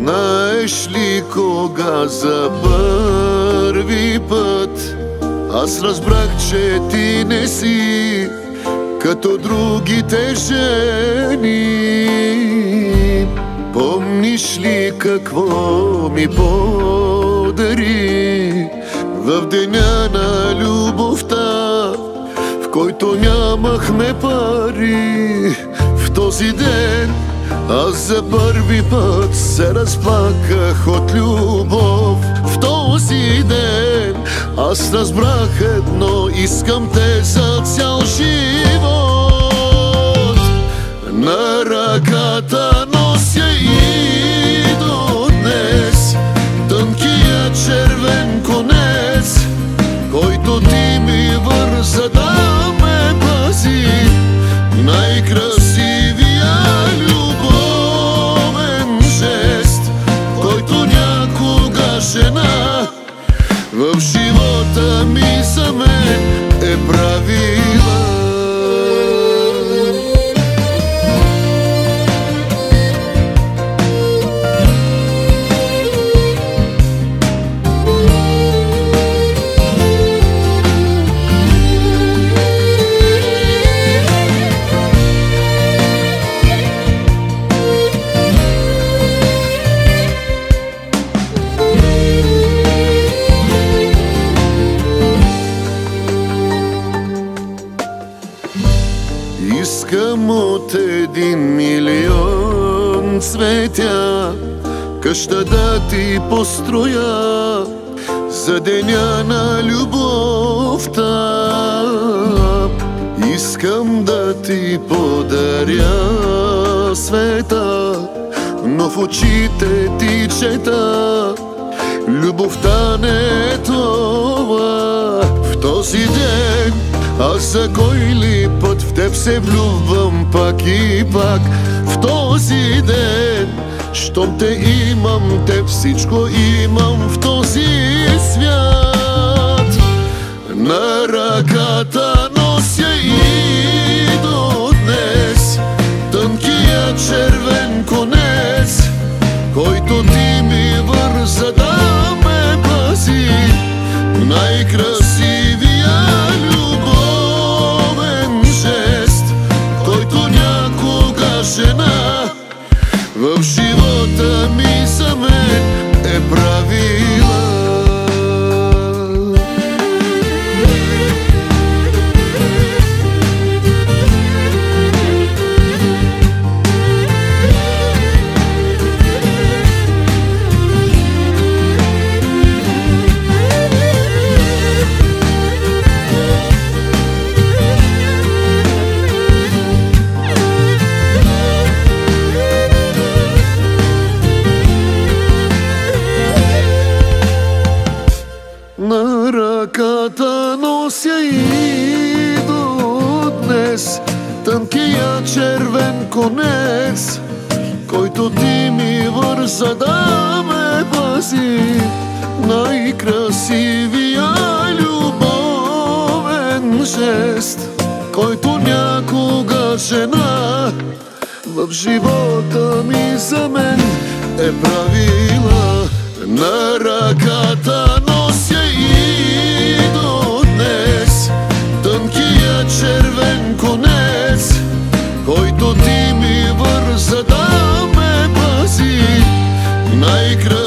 Знаеш ли кога за първи път аз разбрах, че ти не си като другите жени? Помниш ли какво ми подари в деня на любовта, в който нямахме пари? В този ден аз за първи път се разплаках от любов. В този ден аз разбрах едно: искам те за цял живот. На ръката нося и до днес тънкия червен конец, който ти ми върза да ме пази. Най-красивия любовен жест, който някога жена в живота ми за мен е правила. Искам от 1 милион цветя къща да ти построя за деня на любовта. Искам да ти подаря света, но в очите ти чета: любовта не е това. В този ден аз за кой ли път в теб се влюбвам пак и пак. В този ден, щом те имам, теб всичко имам в този свят. На ръката нося и до днес тънкия червен конец, който ти ми върза да ме пази. Най-красивия любовен жест, който някога жена в живота ми за мен е правила. На ръката нося и до днес тънкия червен конец, който ти ми върза да ме пази. Най-красивия любовен жест, който някога жена в живота ми за мен е правила. На ръката нося и до днес тънкия червен конец, който ти ми върза да ме пази. Най-красивия